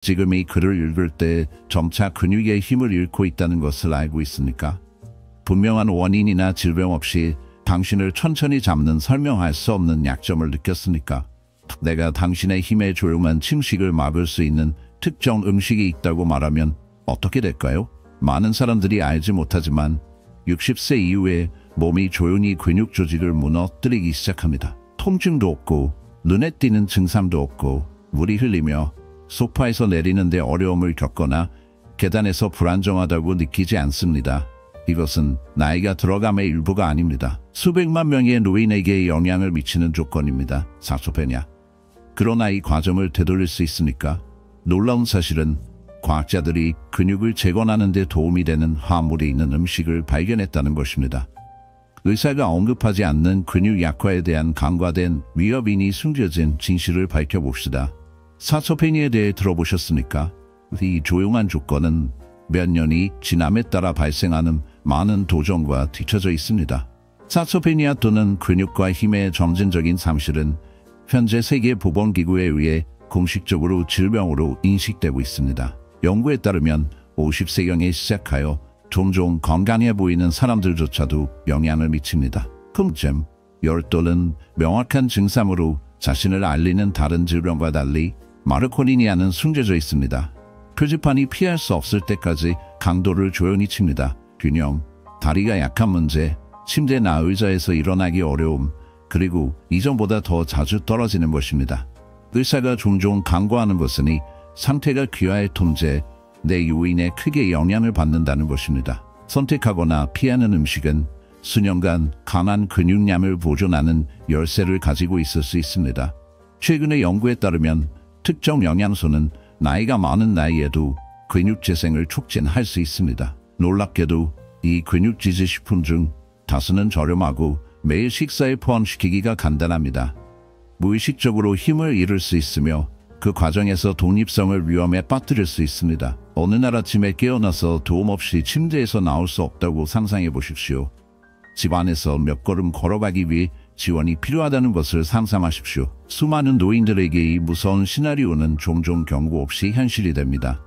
지금 이 글을 읽을 때 점차 근육의 힘을 잃고 있다는 것을 알고 있습니까? 분명한 원인이나 질병 없이 당신을 천천히 잡는 설명할 수 없는 약점을 느꼈습니까? 내가 당신의 힘에 조용한 침식을 막을 수 있는 특정 음식이 있다고 말하면 어떻게 될까요? 많은 사람들이 알지 못하지만 60세 이후에 몸이 조용히 근육 조직을 무너뜨리기 시작합니다. 통증도 없고 눈에 띄는 증상도 없고 물이 흘리며 소파에서 내리는데 어려움을 겪거나 계단에서 불안정하다고 느끼지 않습니다. 이것은 나이가 들어감의 일부가 아닙니다. 수백만 명의 노인에게 영향을 미치는 조건입니다. 사소페니아. 그러나 이 과정을 되돌릴 수 있습니까? 놀라운 사실은 과학자들이 근육을 재건하는 데 도움이 되는 화합물이 있는 음식을 발견했다는 것입니다. 의사가 언급하지 않는 근육 약화에 대한 간과된 위협인이 숨겨진 진실을 밝혀봅시다. 사소페니아에 대해 들어보셨습니까? 이 조용한 조건은 몇 년이 지남에 따라 발생하는 많은 도전과 뒤처져 있습니다. 사소페니아 또는 근육과 힘의 점진적인 상실은 현재 세계보건기구에 의해 공식적으로 질병으로 인식되고 있습니다. 연구에 따르면 50세경에 시작하여 종종 건강해 보이는 사람들조차도 영향을 미칩니다. 금잼, 열 또는 명확한 증상으로 자신을 알리는 다른 질병과 달리 마르코니니아는 숨겨져 있습니다. 표지판이 피할 수 없을 때까지 강도를 조용히 칩니다. 균형, 다리가 약한 문제, 침대나 의자에서 일어나기 어려움, 그리고 이전보다 더 자주 떨어지는 것입니다. 의사가 종종 간과하는 것은 이 상태가 귀화의 통제, 내 요인에 크게 영향을 받는다는 것입니다. 선택하거나 피하는 음식은 수년간 강한 근육량을 보존하는 열쇠를 가지고 있을 수 있습니다. 최근의 연구에 따르면 특정 영양소는 나이가 많은 나이에도 근육 재생을 촉진할 수 있습니다. 놀랍게도 이 근육지지 식품 중 다수는 저렴하고 매일 식사에 포함시키기가 간단합니다. 무의식적으로 힘을 잃을 수 있으며 그 과정에서 독립성을 위험에 빠뜨릴 수 있습니다. 어느 날 아침에 깨어나서 도움 없이 침대에서 나올 수 없다고 상상해 보십시오. 집 안에서 몇 걸음 걸어가기 위해 지원이 필요하다는 것을 상상하십시오. 수많은 노인들에게 이 무서운 시나리오는 종종 경고 없이 현실이 됩니다.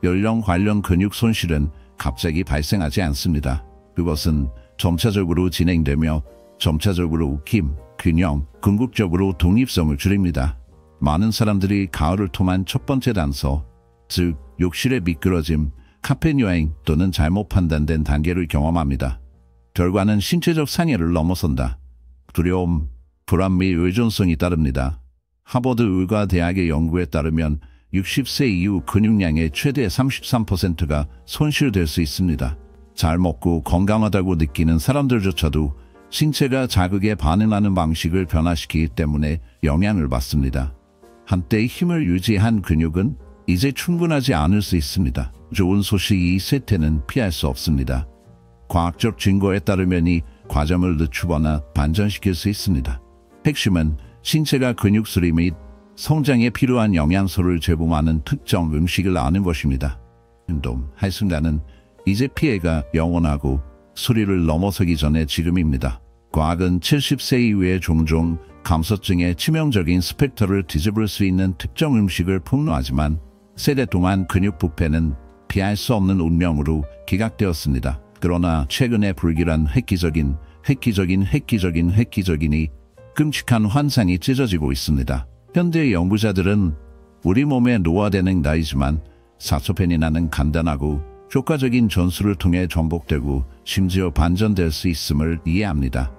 연령 관련 근육 손실은 갑자기 발생하지 않습니다. 그것은 점차적으로 진행되며 점차적으로 힘, 균형, 궁극적으로 독립성을 줄입니다. 많은 사람들이 가을을 통한 첫 번째 단서, 즉 욕실의 미끄러짐, 카페인 여행 또는 잘못 판단된 단계를 경험합니다. 결과는 신체적 상해를 넘어선다. 두려움, 불안 및 의존성이 따릅니다. 하버드 의과대학의 연구에 따르면 60세 이후 근육량의 최대 33%가 손실될 수 있습니다. 잘 먹고 건강하다고 느끼는 사람들조차도 신체가 자극에 반응하는 방식을 변화시키기 때문에 영향을 받습니다. 한때 힘을 유지한 근육은 이제 충분하지 않을 수 있습니다. 좋은 소식이 이 쇠퇴는 피할 수 없습니다. 과학적 증거에 따르면 이 과정을 늦추거나 반전시킬 수 있습니다. 핵심은 신체가 근육 수리 및 성장에 필요한 영양소를 제공하는 특정 음식을 아는 것입니다. 한순간은 이제 피해가 영원하고 수리를 넘어서기 전에 지금입니다. 과학은 70세 이후에 종종 감소증의 치명적인 스펙터를 뒤집을 수 있는 특정 음식을 폭로하지만 세대 동안 근육 부패는 피할 수 없는 운명으로 기각되었습니다. 그러나 최근에 불길한 획기적인 끔찍한 환상이 찢어지고 있습니다. 현대 연구자들은 우리 몸에 노화되는 나이지만 사소페니아는 간단하고 효과적인 전술을 통해 정복되고 심지어 반전될 수 있음을 이해합니다.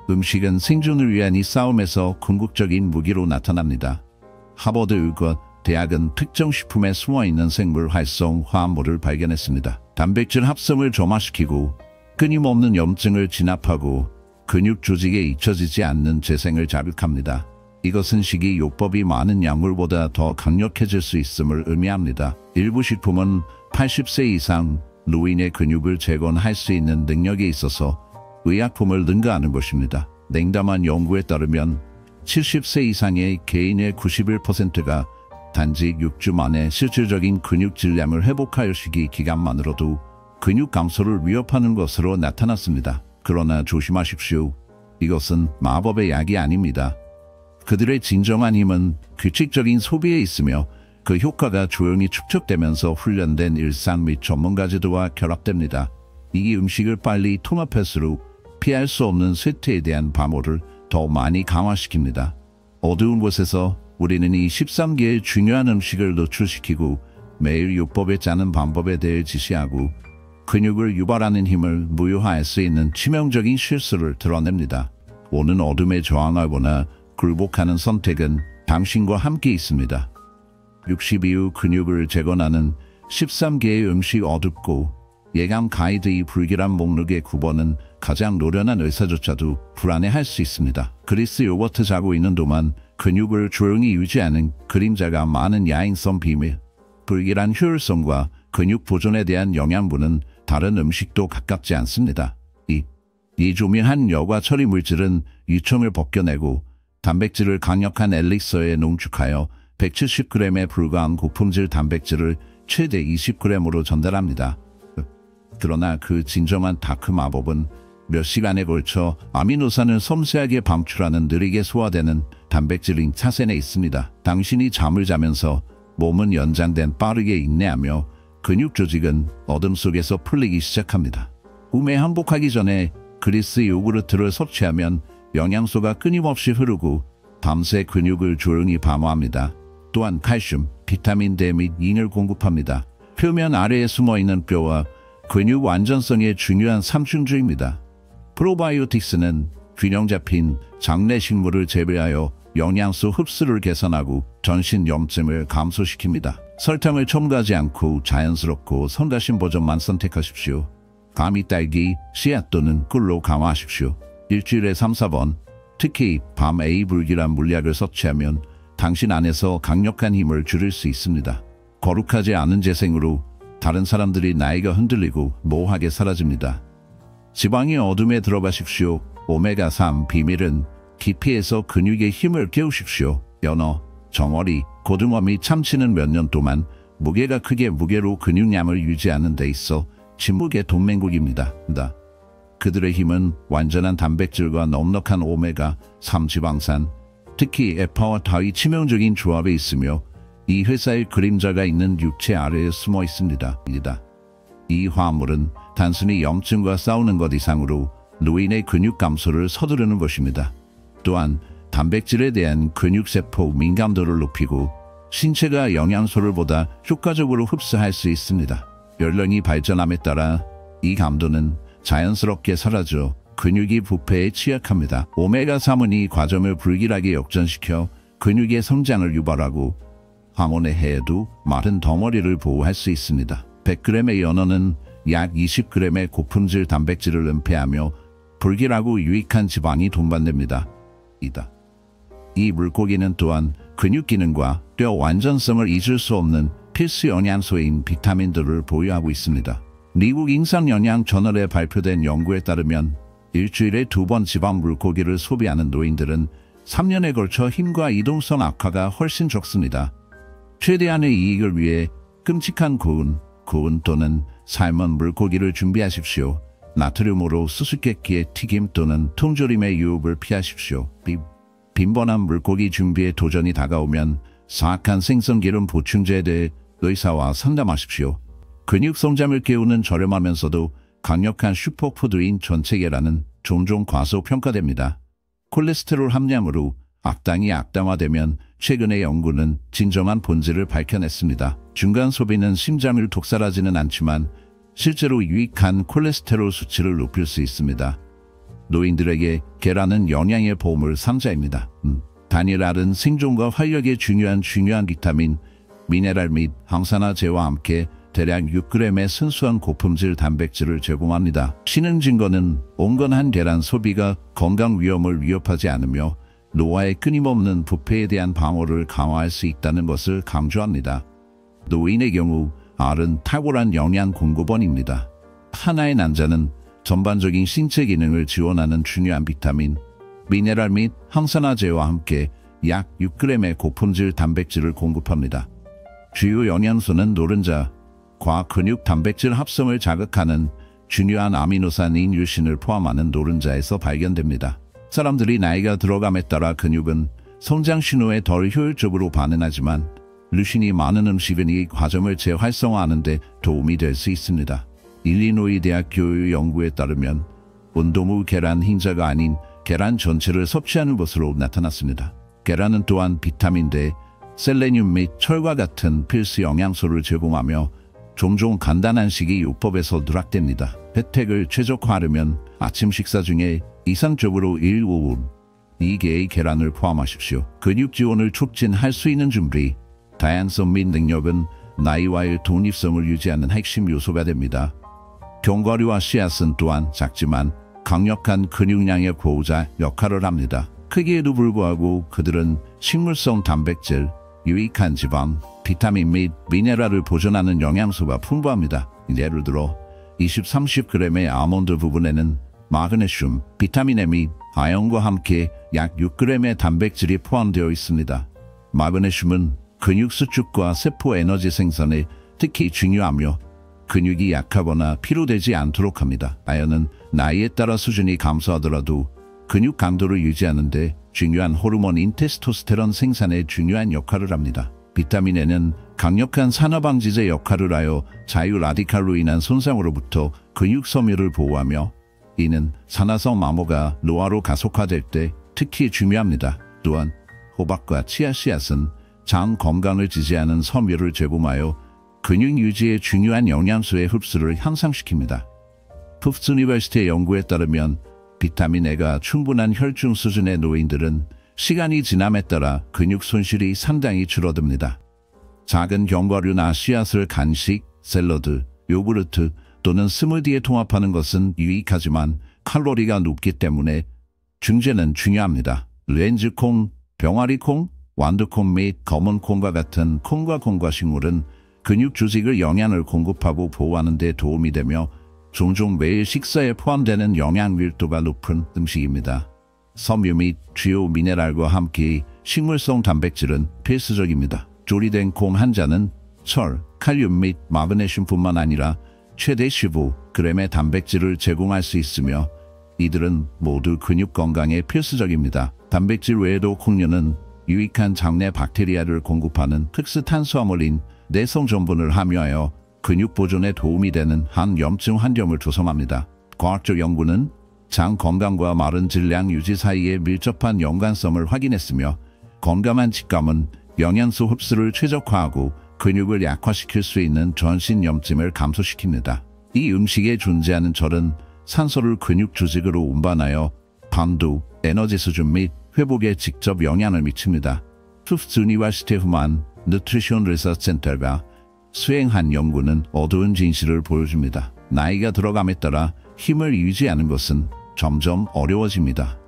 음식은 생존을 위한 이 싸움에서 궁극적인 무기로 나타납니다. 하버드 의과 대학은 특정 식품에 숨어있는 생물 활성 화합물을 발견했습니다. 단백질 합성을 점화시키고 끊임없는 염증을 진압하고 근육 조직에 잊혀지지 않는 재생을 자극합니다. 이것은 식이요법이 많은 약물보다 더 강력해질 수 있음을 의미합니다. 일부 식품은 80세 이상 노인의 근육을 재건할 수 있는 능력에 있어서 의약품을 능가하는 것입니다. 냉담한 연구에 따르면 70세 이상의 개인의 91%가 단지 6주 만에 실질적인 근육 질량을 회복할 시기 기간만으로도 근육 감소를 위협하는 것으로 나타났습니다. 그러나 조심하십시오. 이것은 마법의 약이 아닙니다. 그들의 진정한 힘은 규칙적인 소비에 있으며 그 효과가 조용히 축적되면서 훈련된 일상 및 전문가 지도와 결합됩니다. 이 음식을 빨리 통합할수록 피할 수 없는 쇠퇴에 대한 방어를 더 많이 강화시킵니다. 어두운 곳에서 우리는 이 13개의 중요한 음식을 노출시키고 매일 요법에 짜는 방법에 대해 지시하고 근육을 유발하는 힘을 무효화할 수 있는 치명적인 실수를 드러냅니다. 오는 어둠에 저항하거나 굴복하는 선택은 당신과 함께 있습니다. 60 이후 근육을 재건하는 13개의 음식 어둡고 예감 가이드의 불길한 목록의 9번은 가장 노련한 의사조차도 불안해할 수 있습니다. 그리스 요거트 자고 있는 동안 근육을 조용히 유지하는 그림자가 많은 야행성 비밀, 불길한 효율성과 근육 보존에 대한 영양분은 다른 음식도 가깝지 않습니다. 이 조밀한 여과 처리 물질은 유청을 벗겨내고 단백질을 강력한 엘릭서에 농축하여 170g에 불과한 고품질 단백질을 최대 20g으로 전달합니다. 그러나 그 진정한 다크 마법은 몇 시간에 걸쳐 아미노산을 섬세하게 방출하는 느리게 소화되는 단백질인 차센에 있습니다. 당신이 잠을 자면서 몸은 연장된 빠르게 인내하며 근육 조직은 어둠 속에서 풀리기 시작합니다. 꿈에 항복하기 전에 그리스 요구르트를 섭취하면 영양소가 끊임없이 흐르고 밤새 근육을 조용히 방어합니다. 또한 칼슘, 비타민 D 및 인을 공급합니다. 표면 아래에 숨어있는 뼈와 근육 완전성의 중요한 삼중주입니다. 프로바이오틱스는 균형 잡힌 장내 식물을 재배하여 영양소 흡수를 개선하고 전신 염증을 감소시킵니다. 설탕을 첨가하지 않고 자연스럽고 성가신 버전만 선택하십시오. 감이 딸기, 씨앗 또는 꿀로 강화하십시오. 일주일에 3-4번, 특히 밤 A 불길한 물약을 섭취하면 당신 안에서 강력한 힘을 줄일 수 있습니다. 거룩하지 않은 재생으로 다른 사람들이 나이가 흔들리고 모호하게 사라집니다. 지방의 어둠에 들어가십시오. 오메가3 비밀은 깊이에서 근육의 힘을 깨우십시오. 연어, 정어리, 고등어 및 참치는 몇 년 동안 무게가 크게 무게로 근육량을 유지하는 데 있어 침묵의 동맹국입니다. 그들의 힘은 완전한 단백질과 넉넉한 오메가3 지방산, 특히 에파와 타의 치명적인 조합에 있으며 이 회사의 그림자가 있는 육체 아래에 숨어 있습니다. 이 화합물은 단순히 염증과 싸우는 것 이상으로 노인의 근육 감소를 서두르는 것입니다. 또한 단백질에 대한 근육세포 민감도를 높이고 신체가 영양소를 보다 효과적으로 흡수할 수 있습니다. 연령이 발전함에 따라 이 감도는 자연스럽게 사라져 근육이 부패에 취약합니다. 오메가3은 이 과정을 불길하게 역전시켜 근육의 성장을 유발하고 황혼의 해에도 마른 덩어리를 보호할 수 있습니다. 100g의 연어는 약 20g의 고품질 단백질을 은폐하며 불길하고 유익한 지방이 동반됩니다. 이 물고기는 또한 근육 기능과 뼈 완전성을 잊을 수 없는 필수 영양소인 비타민들을 보유하고 있습니다. 미국 인상영양저널에 발표된 연구에 따르면 일주일에 2번 지방 물고기를 소비하는 노인들은 3년에 걸쳐 힘과 이동성 악화가 훨씬 적습니다. 최대한의 이익을 위해 끔찍한 구운 또는 삶은 물고기를 준비하십시오. 나트륨으로 수수께끼의 튀김 또는 통조림의 유혹을 피하십시오. 빈번한 물고기 준비에 도전이 다가오면 사악한 생선기름 보충제에 대해 의사와 상담하십시오. 근육 성장을 깨우는 저렴하면서도 강력한 슈퍼푸드인 전체계란은 종종 과소평가됩니다. 콜레스테롤 함량으로 악당이 악당화되면 최근의 연구는 진정한 본질을 밝혀냈습니다. 중간 소비는 심장을 독살하지는 않지만 실제로 유익한 콜레스테롤 수치를 높일 수 있습니다. 노인들에게 계란은 영양의 보물 상자입니다. 단일알은 생존과 활력에 중요한 비타민, 미네랄 및 항산화제와 함께 대략 6g의 순수한 고품질 단백질을 제공합니다. 신흥 증거는 온건한 계란 소비가 건강 위험을 위협하지 않으며 노화의 끊임없는 부패에 대한 방어를 강화할 수 있다는 것을 강조합니다. 노인의 경우 알은 탁월한 영양 공급원입니다. 하나의 난자는 전반적인 신체 기능을 지원하는 중요한 비타민, 미네랄 및 항산화제와 함께 약 6g의 고품질 단백질을 공급합니다. 주요 영양소는 노른자, 과근육 단백질 합성을 자극하는 중요한 아미노산인 유신을 포함하는 노른자에서 발견됩니다. 사람들이 나이가 들어감에 따라 근육은 성장 신호에 덜 효율적으로 반응하지만 루신이 많은 음식은 이 과정을 재활성화하는 데 도움이 될 수 있습니다. 일리노이 대학교의 연구에 따르면 운동 후 계란 흰자가 아닌 계란 전체를 섭취하는 것으로 나타났습니다. 계란은 또한 비타민 D, 셀레늄 및 철과 같은 필수 영양소를 제공하며 종종 간단한 식이 요법에서 누락됩니다. 혜택을 최적화하려면 아침 식사 중에 이상적으로 1, 5분 2개의 계란을 포함하십시오. 근육 지원을 촉진할 수 있는 준비, 다양성 및 능력은 나이와의 독립성을 유지하는 핵심 요소가 됩니다. 견과류와 씨앗은 또한 작지만 강력한 근육량의 보호자 역할을 합니다. 크기에도 불구하고 그들은 식물성 단백질, 유익한 지방, 비타민 및 미네랄을 보존하는 영양소가 풍부합니다. 예를 들어 20-30g의 아몬드 부분에는 마그네슘, 비타민 A 및 아연과 함께 약 6g의 단백질이 포함되어 있습니다. 마그네슘은 근육 수축과 세포 에너지 생산에 특히 중요하며 근육이 약하거나 피로되지 않도록 합니다. 아연은 나이에 따라 수준이 감소하더라도 근육 강도를 유지하는 데 중요한 호르몬인 테스토스테론 생산에 중요한 역할을 합니다. 비타민 N은 강력한 산화방지제 역할을 하여 자유 라디칼로 인한 손상으로부터 근육 섬유를 보호하며 이는 산화성 마모가 노화로 가속화될 때 특히 중요합니다. 또한 호박과 치아씨앗은 장 건강을 지지하는 섬유를 제공하여 근육 유지에 중요한 영양소의 흡수를 향상시킵니다. 투프트 유니버시티의 연구에 따르면 비타민 A가 충분한 혈중 수준의 노인들은 시간이 지남에 따라 근육 손실이 상당히 줄어듭니다. 작은 견과류나 씨앗을 간식, 샐러드, 요구르트 또는 스무디에 통합하는 것은 유익하지만 칼로리가 높기 때문에 중재는 중요합니다. 렌즈콩, 병아리콩, 완두콩 및 검은콩과 같은 콩과 식물은 근육 조직을 영양을 공급하고 보호하는 데 도움이 되며 종종 매일 식사에 포함되는 영양 밀도가 높은 음식입니다. 섬유 및 주요 미네랄과 함께 식물성 단백질은 필수적입니다. 조리된 콩 한 잔은 철, 칼륨 및 마그네슘뿐만 아니라 최대 15g의 단백질을 제공할 수 있으며 이들은 모두 근육 건강에 필수적입니다. 단백질 외에도 콩류는 유익한 장내 박테리아를 공급하는 특수 탄수화물인 내성 전분을 함유하여 근육 보존에 도움이 되는 항염증 환경을 조성합니다. 과학적 연구는 장 건강과 마른 질량 유지 사이에 밀접한 연관성을 확인했으며 건강한 직감은 영양소 흡수를 최적화하고 근육을 약화시킬 수 있는 전신염증을 감소시킵니다. 이 음식에 존재하는 철은 산소를 근육 조직으로 운반하여 반도, 에너지 수준 및 회복에 직접 영향을 미칩니다. 투프트 유니버시티 휴먼 뉴트리션 리서치 센터가 수행한 연구는 어두운 진실을 보여줍니다. 나이가 들어감에 따라 힘을 유지하는 것은 점점 어려워집니다.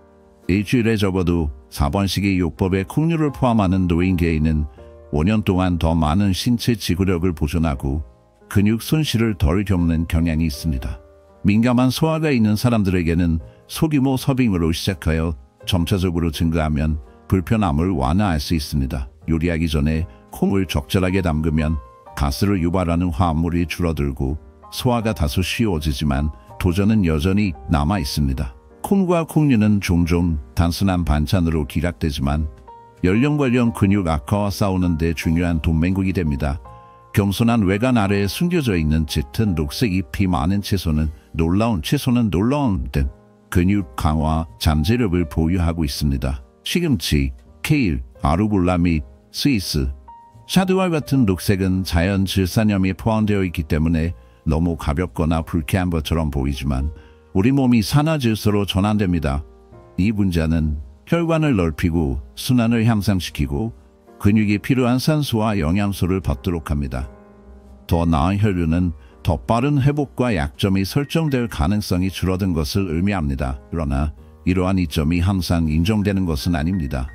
일주일에 적어도 4번씩의 요법에 콩류를 포함하는 노인 개인은 5년 동안 더 많은 신체 지구력을 보존하고 근육 손실을 덜 겪는 경향이 있습니다. 민감한 소화가 있는 사람들에게는 소규모 서빙으로 시작하여 점차적으로 증가하면 불편함을 완화할 수 있습니다. 요리하기 전에 콩을 적절하게 담그면 가스를 유발하는 화합물이 줄어들고 소화가 다소 쉬워지지만 도전은 여전히 남아 있습니다. 콩과 콩류는 종종 단순한 반찬으로 기락되지만 연령 관련 근육 악화와 싸우는 데 중요한 동맹국이 됩니다. 겸손한 외관 아래에 숨겨져 있는 짙은 녹색 잎이 많은 채소는 놀라운 등 근육 강화 잠재력을 보유하고 있습니다. 시금치, 케일, 아루볼라 및 스위스, 샤드와 같은 녹색은 자연 질산염이 포함되어 있기 때문에 너무 가볍거나 불쾌한 것처럼 보이지만 우리 몸이 산화질소로 전환됩니다. 이 분자는 혈관을 넓히고 순환을 향상시키고 근육이 필요한 산소와 영양소를 받도록 합니다. 더 나은 혈류는 더 빠른 회복과 약점이 설정될 가능성이 줄어든 것을 의미합니다. 그러나 이러한 이점이 항상 인정되는 것은 아닙니다.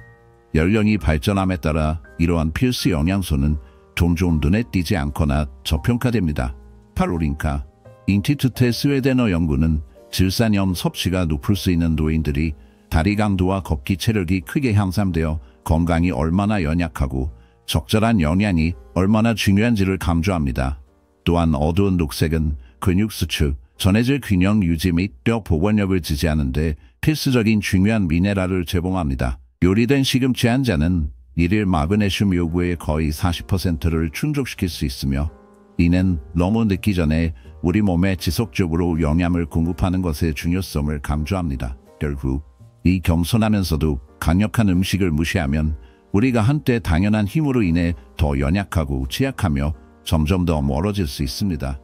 연령이 발전함에 따라 이러한 필수 영양소는 종종 눈에 띄지 않거나 저평가됩니다. 카로린카 인티투테 스웨덴어 연구는 질산염 섭취가 높을 수 있는 노인들이 다리 강도와 걷기 체력이 크게 향상되어 건강이 얼마나 연약하고 적절한 영양이 얼마나 중요한지를 강조합니다. 또한 어두운 녹색은 근육 수축, 전해질 균형 유지 및 뼈 복원력을 지지하는 데 필수적인 중요한 미네랄을 제공합니다. 요리된 시금치 한 잔은 일일 마그네슘 요구의 거의 40%를 충족시킬 수 있으며 이는 너무 늦기 전에 우리 몸에 지속적으로 영양을 공급하는 것의 중요성을 강조합니다. 결국 이 겸손하면서도 강력한 음식을 무시하면 우리가 한때 당연한 힘으로 인해 더 연약하고 취약하며 점점 더 멀어질 수 있습니다.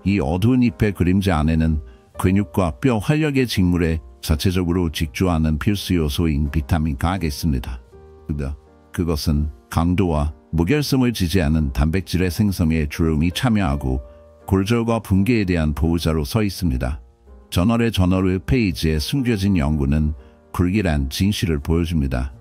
이 어두운 잎의 그림자 안에는 근육과 뼈 활력의 직물에 자체적으로 직주하는 필수 요소인 비타민 K가 있습니다. 그것은 강도와 무결성을 지지하는 단백질의 생성에 주름이 참여하고 골절과 붕괴에 대한 보호자로 서 있습니다. 저널의 페이지에 숨겨진 연구는 불길한 진실을 보여줍니다.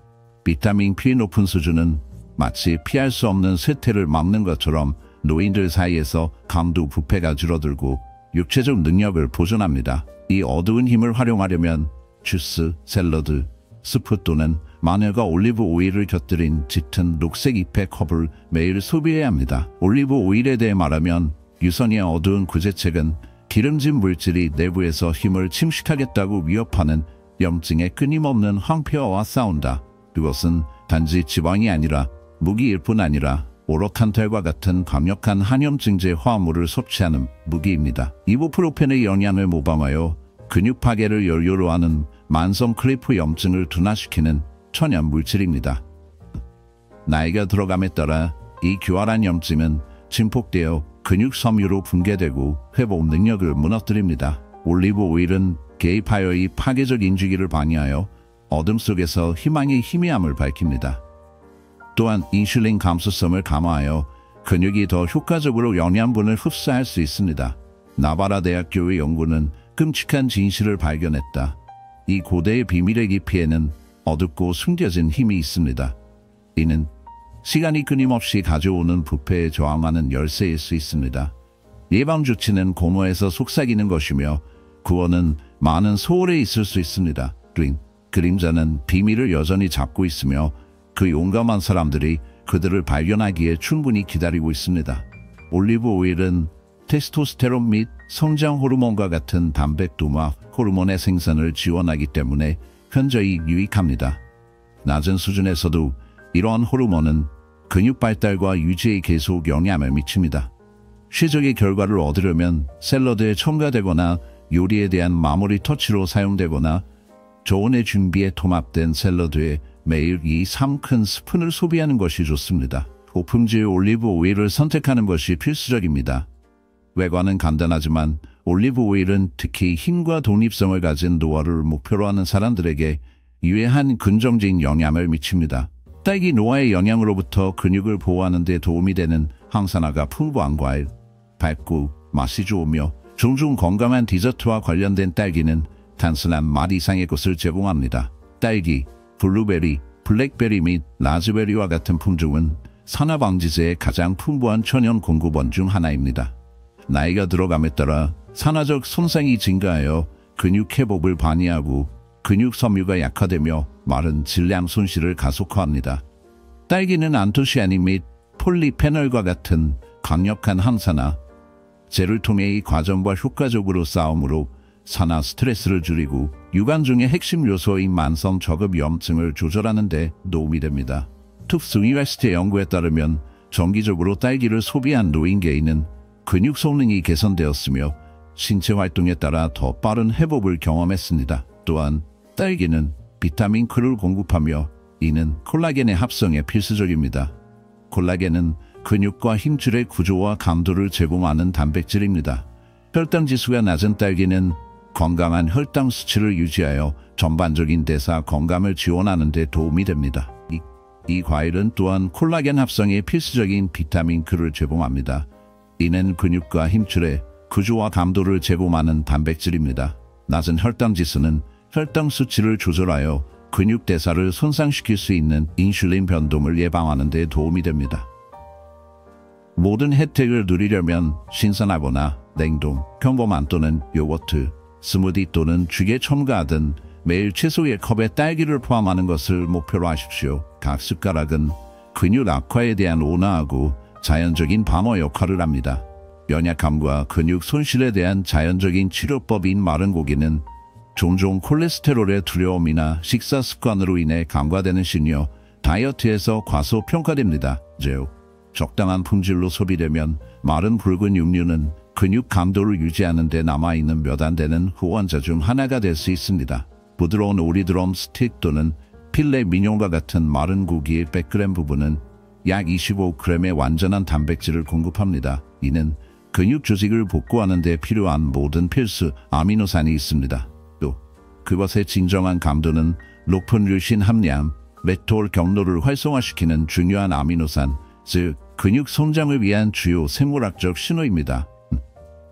비타민 K의 높은 수준은 마치 피할 수 없는 쇠퇴를 막는 것처럼 노인들 사이에서 감도 부패가 줄어들고 육체적 능력을 보존합니다. 이 어두운 힘을 활용하려면 주스, 샐러드, 스프 또는 마늘과 올리브 오일을 곁들인 짙은 녹색 잎의 컵을 매일 소비해야 합니다. 올리브 오일에 대해 말하면 유선의 어두운 구제책은 기름진 물질이 내부에서 힘을 침식하겠다고 위협하는 염증의 끊임없는 황폐화와 싸운다. 그것은 단지 지방이 아니라 무기일 뿐 아니라 오로칸탈과 같은 강력한 한염증제 화합물을 섭취하는 무기입니다. 이부프로펜의 영향을 모방하여 근육 파괴를 연료로 하는 만성 클리프 염증을 둔화시키는 천연 물질입니다. 나이가 들어감에 따라 이 교활한 염증은 증폭되어 근육 섬유로 붕괴되고 회복 능력을 무너뜨립니다. 올리브 오일은 게이파이어의 파괴적 인주기를 방해하여 어둠 속에서 희망의 희미함을 밝힙니다. 또한 인슐린 감수성을 감화하여 근육이 더 효과적으로 영양분을 흡수할 수 있습니다. 나바라 대학교의 연구는 끔찍한 진실을 발견했다. 이 고대의 비밀의 깊이에는 어둡고 숨겨진 힘이 있습니다. 이는 시간이 끊임없이 가져오는 부패에 저항하는 열쇠일 수 있습니다. 예방조치는 공허에서 속삭이는 것이며 구원은 많은 소홀에 있을 수 있습니다. 그림자는 비밀을 여전히 잡고 있으며 그 용감한 사람들이 그들을 발견하기에 충분히 기다리고 있습니다. 올리브 오일은 테스토스테론 및 성장 호르몬과 같은 단백도마 호르몬의 생산을 지원하기 때문에 현저히 유익합니다. 낮은 수준에서도 이러한 호르몬은 근육 발달과 유지에 계속 영향을 미칩니다. 시적인 결과를 얻으려면 샐러드에 첨가되거나 요리에 대한 마무리 터치로 사용되거나 저온의 준비에 통합된 샐러드에 매일 2-3큰 스푼을 소비하는 것이 좋습니다. 고품질 올리브 오일을 선택하는 것이 필수적입니다. 외관은 간단하지만 올리브 오일은 특히 힘과 독립성을 가진 노화를 목표로 하는 사람들에게 유해한 긍정적인 영향을 미칩니다. 딸기 노화의 영향으로부터 근육을 보호하는 데 도움이 되는 항산화가 풍부한 과일, 밝고 맛이 좋으며 종종 건강한 디저트와 관련된 딸기는 단순한 맛 이상의 것을 제공합니다. 딸기, 블루베리, 블랙베리 및 라즈베리와 같은 품종은 산화방지제의 가장 풍부한 천연 공급원 중 하나입니다. 나이가 들어감에 따라 산화적 손상이 증가하여 근육 회복을 방해하고 근육 섬유가 약화되며 마른 질량 손실을 가속화합니다. 딸기는 안토시아닌 및 폴리페놀과 같은 강력한 항산화, 젤을 통해 이 과정과 효과적으로 싸움으로 산화 스트레스를 줄이고 유관 중의 핵심 요소인 만성 저급염증을 조절하는 데 도움이 됩니다. 툭스 유니버시티 연구에 따르면 정기적으로 딸기를 소비한 노인 개인은 근육 성능이 개선되었으며 신체 활동에 따라 더 빠른 회복을 경험했습니다. 또한 딸기는 비타민 K를 공급하며 이는 콜라겐의 합성에 필수적입니다. 콜라겐은 근육과 힘줄의 구조와 강도를 제공하는 단백질입니다. 혈당 지수가 낮은 딸기는 건강한 혈당 수치를 유지하여 전반적인 대사 건강을 지원하는 데 도움이 됩니다. 이 과일은 또한 콜라겐 합성에 필수적인 비타민 K를 제공합니다. 이는 근육과 힘줄의 구조와 감도를 제공하는 단백질입니다. 낮은 혈당 지수는 혈당 수치를 조절하여 근육 대사를 손상시킬 수 있는 인슐린 변동을 예방하는 데 도움이 됩니다. 모든 혜택을 누리려면 신선하거나 냉동, 평범한 또는 요거트, 스무디 또는 죽에 첨가하든 매일 최소의 컵에 딸기를 포함하는 것을 목표로 하십시오. 각 숟가락은 근육 악화에 대한 온화하고 자연적인 방어 역할을 합니다. 연약함과 근육 손실에 대한 자연적인 치료법인 마른 고기는 종종 콜레스테롤의 두려움이나 식사 습관으로 인해 간과되는 시니어 다이어트에서 과소평가됩니다. 즉, 적당한 품질로 소비되면 마른 붉은 육류는 근육 강도를 유지하는 데 남아있는 몇 안 되는 후원자 중 하나가 될 수 있습니다. 부드러운 오리드럼 스틱 또는 필레 미뇽과 같은 마른 고기의 100g 부분은 약 25g의 완전한 단백질을 공급합니다. 이는 근육 조직을 복구하는 데 필요한 모든 필수 아미노산이 있습니다. 또 그것의 진정한 강도는 높은 류신 함량, 메톨 경로를 활성화시키는 중요한 아미노산, 즉 근육 성장을 위한 주요 생물학적 신호입니다.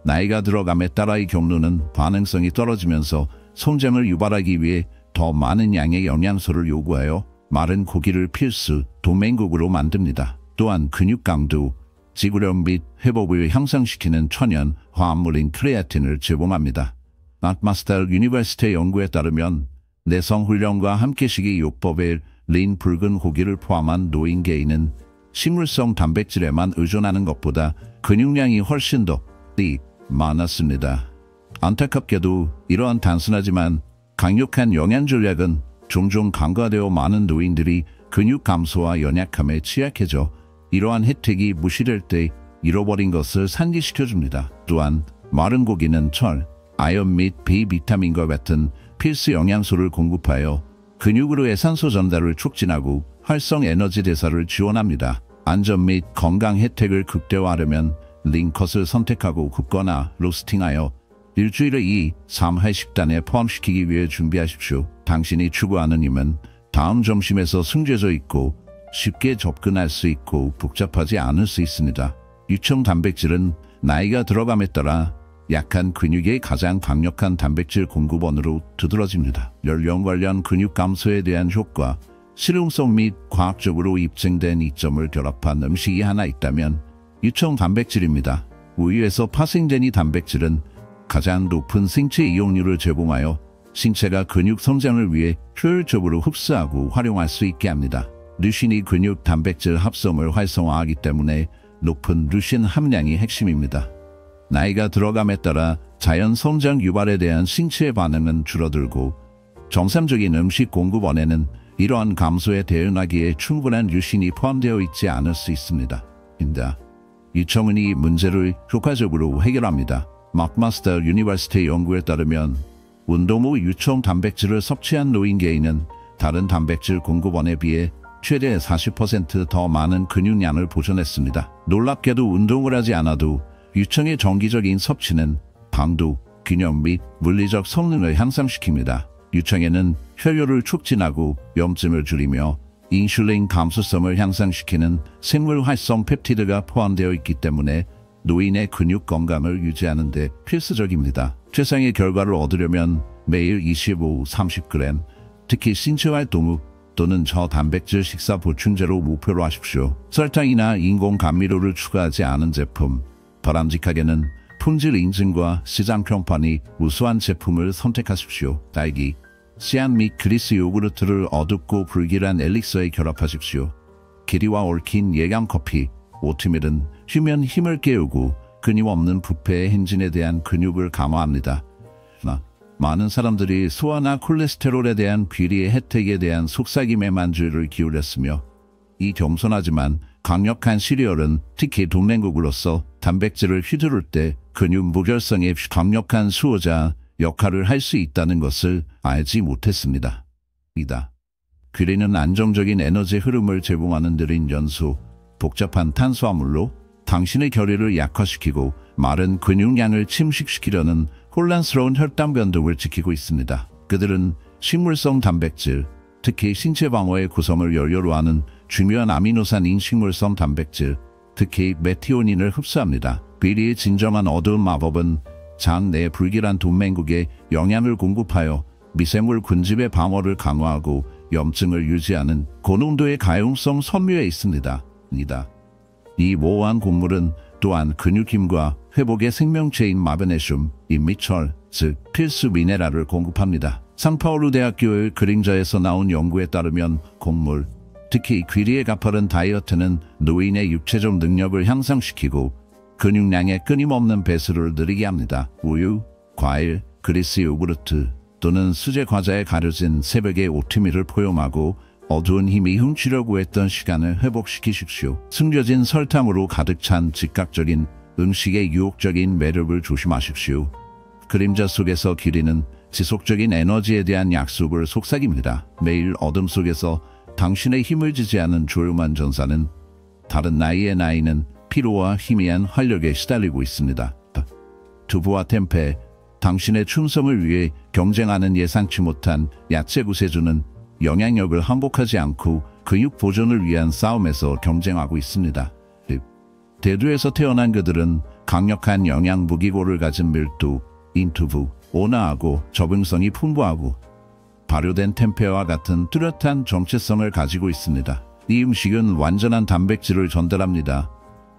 나이가 들어감에 따라 이 경로는 반응성이 떨어지면서 성장을 유발하기 위해 더 많은 양의 영양소를 요구하여 마른 고기를 필수 동맹국으로 만듭니다. 또한 근육 강도, 지구력 및 회복을 향상시키는 천연 화합물인 크레아틴을 제공합니다. 마스터 유니버시티 연구에 따르면 내성 훈련과 함께 식이 요법에 린 붉은 고기를 포함한 노인계인은 식물성 단백질에만 의존하는 것보다 근육량이 훨씬 더 많았습니다. 안타깝게도 이러한 단순하지만 강력한 영양 전략은 종종 간과되어 많은 노인들이 근육 감소와 연약함에 취약해져 이러한 혜택이 무시될 때 잃어버린 것을 상기시켜줍니다. 또한 마른 고기는 철, 아연 및 비타민과 같은 필수 영양소를 공급하여 근육으로의 산소 전달을 촉진하고 활성 에너지 대사를 지원합니다. 안전 및 건강 혜택을 극대화하려면 링컷을 선택하고 굽거나 로스팅하여 일주일에 2-3회 식단에 포함시키기 위해 준비하십시오. 당신이 추구하는 힘은 다음 점심에서 승재져 있고 쉽게 접근할 수 있고 복잡하지 않을 수 있습니다. 유청 단백질은 나이가 들어감에 따라 약한 근육의 가장 강력한 단백질 공급원으로 두드러집니다. 연령 관련 근육 감소에 대한 효과, 실용성 및 과학적으로 입증된 이점을 결합한 음식이 하나 있다면 유청 단백질입니다. 우유에서 파생된 이 단백질은 가장 높은 생체 이용률을 제공하여 신체가 근육 성장을 위해 효율적으로 흡수하고 활용할 수 있게 합니다. 류신이 근육 단백질 합성을 활성화하기 때문에 높은 류신 함량이 핵심입니다. 나이가 들어감에 따라 자연 성장 유발에 대한 신체 반응은 줄어들고 정상적인 음식 공급원에는 이러한 감소에 대응하기에 충분한 류신이 포함되어 있지 않을 수 있습니다. 유청은 이 문제를 효과적으로 해결합니다. 막마스터 유니버시티 연구에 따르면 운동 후 유청 단백질을 섭취한 노인계인은 다른 단백질 공급원에 비해 최대 40% 더 많은 근육량을 보존했습니다. 놀랍게도 운동을 하지 않아도 유청의 정기적인 섭취는 강도, 균형 및 물리적 성능을 향상시킵니다. 유청에는 혈류를 촉진하고 염증을 줄이며 인슐린 감수성을 향상시키는 생물 활성 펩티드가 포함되어 있기 때문에 노인의 근육 건강을 유지하는 데 필수적입니다. 최상의 결과를 얻으려면 매일 25-30g, 특히 신체 활동 후 또는 저단백질 식사 보충제로 목표로 하십시오. 설탕이나 인공 감미료를 추가하지 않은 제품, 바람직하게는 품질 인증과 시장 평판이 우수한 제품을 선택하십시오. 딸기, 씨앗 및 그리스 요구르트를 어둡고 불길한 엘릭서에 결합하십시오. 길이와 얽힌 예감 커피, 오트밀은 휴면 힘을 깨우고 끊임없는 부패의 행진에 대한 근육을 강화합니다. 많은 사람들이 소화나 콜레스테롤에 대한 비리의 혜택에 대한 속삭임에만 주의를 기울였으며 이 겸손하지만 강력한 시리얼은 특히 동맹국으로서 단백질을 휘두를 때 근육 무결성의 강력한 수호자 역할을 할 수 있다는 것을 알지 못했습니다. 귀리는 안정적인 에너지 흐름을 제공하는 느린 연소, 복잡한 탄수화물로 당신의 결의를 약화시키고 마른 근육량을 침식시키려는 혼란스러운 혈당 변동을 지키고 있습니다. 그들은 식물성 단백질, 특히 신체 방어의 구성을 연료로 하는 중요한 아미노산인 식물성 단백질, 특히 메티오닌을 흡수합니다. 비리의 진정한 어두운 마법은 장 내 불길한 동맹국에 영양을 공급하여 미생물 군집의 방어를 강화하고 염증을 유지하는 고농도의 가용성 섬유에 있습니다. 이 모호한 곡물은 또한 근육힘과 회복의 생명체인 마그네슘, 인미철, 즉 필수 미네랄을 공급합니다. 상파울루 대학교의 그림자에서 나온 연구에 따르면 곡물, 특히 귀리의 가파른 다이어트는 노인의 육체적 능력을 향상시키고 근육량의 끊임없는 배수를 느리게 합니다. 우유, 과일, 그리스 요구르트 또는 수제 과자에 가려진 새벽의 오트밀을 포용하고 어두운 힘이 훔치려고 했던 시간을 회복시키십시오. 숨겨진 설탕으로 가득 찬 즉각적인 음식의 유혹적인 매력을 조심하십시오. 그림자 속에서 기리는 지속적인 에너지에 대한 약속을 속삭입니다. 매일 어둠 속에서 당신의 힘을 지지하는 조용한 전사는 다른 나이의 나이는 피로와 희미한 활력에 시달리고 있습니다. 두부와 템페, 당신의 충성을 위해 경쟁하는 예상치 못한 야채 구세주는 영향력을 항복하지 않고 근육 보존을 위한 싸움에서 경쟁하고 있습니다. 대두에서 태어난 그들은 강력한 영양 무기고를 가진 밀도, 인투부, 온화하고 적응성이 풍부하고 발효된 템페와 같은 뚜렷한 정체성을 가지고 있습니다. 이 음식은 완전한 단백질을 전달합니다.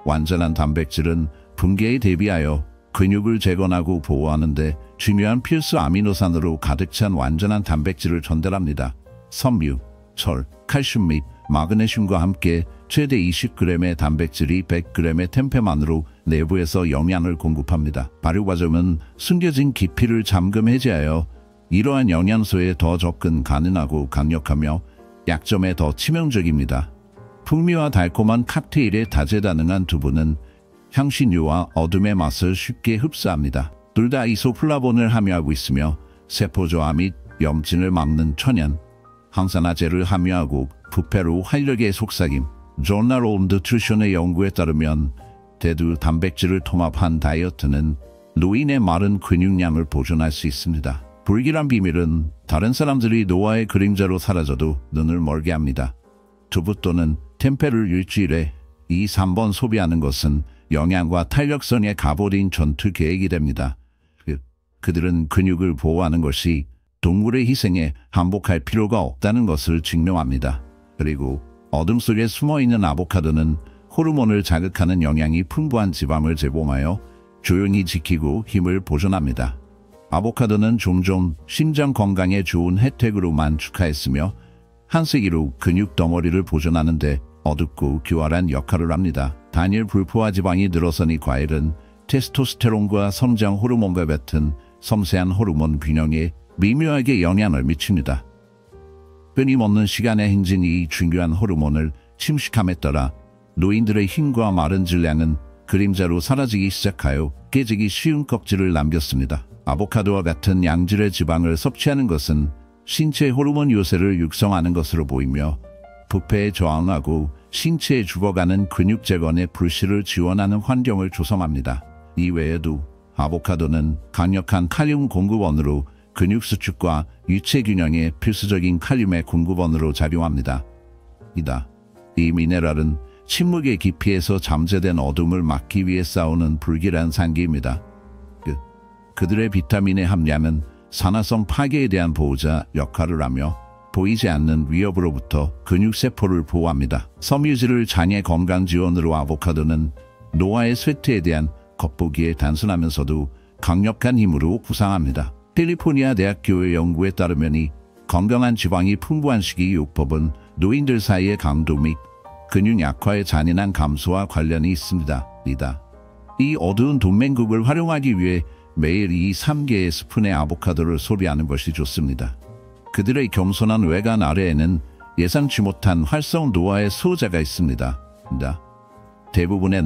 완전한 단백질은 붕괴에 대비하여 근육을 재건하고 보호하는데 중요한 필수 아미노산으로 가득 찬 완전한 단백질을 전달합니다. 섬유, 철, 칼슘 및 마그네슘과 함께 최대 20g의 단백질이 100g의 템페만으로 내부에서 영양을 공급합니다. 발효 과정은 숨겨진 기피를 잠금 해제하여 이러한 영양소에 더 접근 가능하고 강력하며 약점에 더 치명적입니다. 풍미와 달콤한 칵테일에 다재다능한 두부는 향신료와 어둠의 맛을 쉽게 흡수합니다. 둘 다 이소플라본을 함유하고 있으며 세포조화 및 염증을 막는 천연, 항산화제를 함유하고 부패로 활력의 속삭임. 조널 오브 뉴트리션의 연구에 따르면 대두 단백질을 통합한 다이어트는 노인의 마른 근육량을 보존할 수 있습니다. 불길한 비밀은 다른 사람들이 노화의 그림자로 사라져도 눈을 멀게 합니다. 두부 또는 템페를 일주일에 2-3번 소비하는 것은 영양과 탄력성에 가버린 전투 계획이 됩니다. 그들은 근육을 보호하는 것이 동물의 희생에 항복할 필요가 없다는 것을 증명합니다. 그리고 어둠 속에 숨어있는 아보카도는 호르몬을 자극하는 영양이 풍부한 지방을 제공하여 조용히 지키고 힘을 보존합니다. 아보카도는 종종 심장 건강에 좋은 혜택으로만 축하했으며 한세기로 근육 덩어리를 보존하는 데 어둡고 교활한 역할을 합니다. 단일 불포화 지방이 늘어선 이 과일은 테스토스테론과 성장 호르몬과 같은 섬세한 호르몬 균형에 미묘하게 영향을 미칩니다. 끊임없는 시간의 행진이 이 중요한 호르몬을 침식함에 따라 노인들의 힘과 마른 질량은 그림자로 사라지기 시작하여 깨지기 쉬운 껍질을 남겼습니다. 아보카도와 같은 양질의 지방을 섭취하는 것은 신체 호르몬 요새를 육성하는 것으로 보이며 부패에 저항하고 신체에 죽어가는 근육 재건의 불씨를 지원하는 환경을 조성합니다. 이외에도 아보카도는 강력한 칼륨 공급원으로 근육 수축과 유체 균형에 필수적인 칼륨의 공급원으로 작용합니다. 이 미네랄은 침묵의 깊이에서 잠재된 어둠을 막기 위해 싸우는 불길한 상기입니다. 그들의 비타민의 함량은 산화성 파괴에 대한 보호자 역할을 하며 보이지 않는 위협으로부터 근육세포를 보호합니다. 섬유질을 장의 건강 지원으로 아보카도는 노화의 쇠퇴에 대한 겉보기에 단순하면서도 강력한 힘으로 구상합니다. 캘리포니아 대학교의 연구에 따르면 이 건강한 지방이 풍부한 식이요법은 노인들 사이의 강도 및 근육 약화의 잔인한 감소와 관련이 있습니다. 이 어두운 동맹국을 활용하기 위해 매일 2-3개의 스푼의 아보카도를 소비하는 것이 좋습니다. 그들의 겸손한 외관 아래에는 예상치 못한 활성 노화의 소자가 있습니다. 대부분의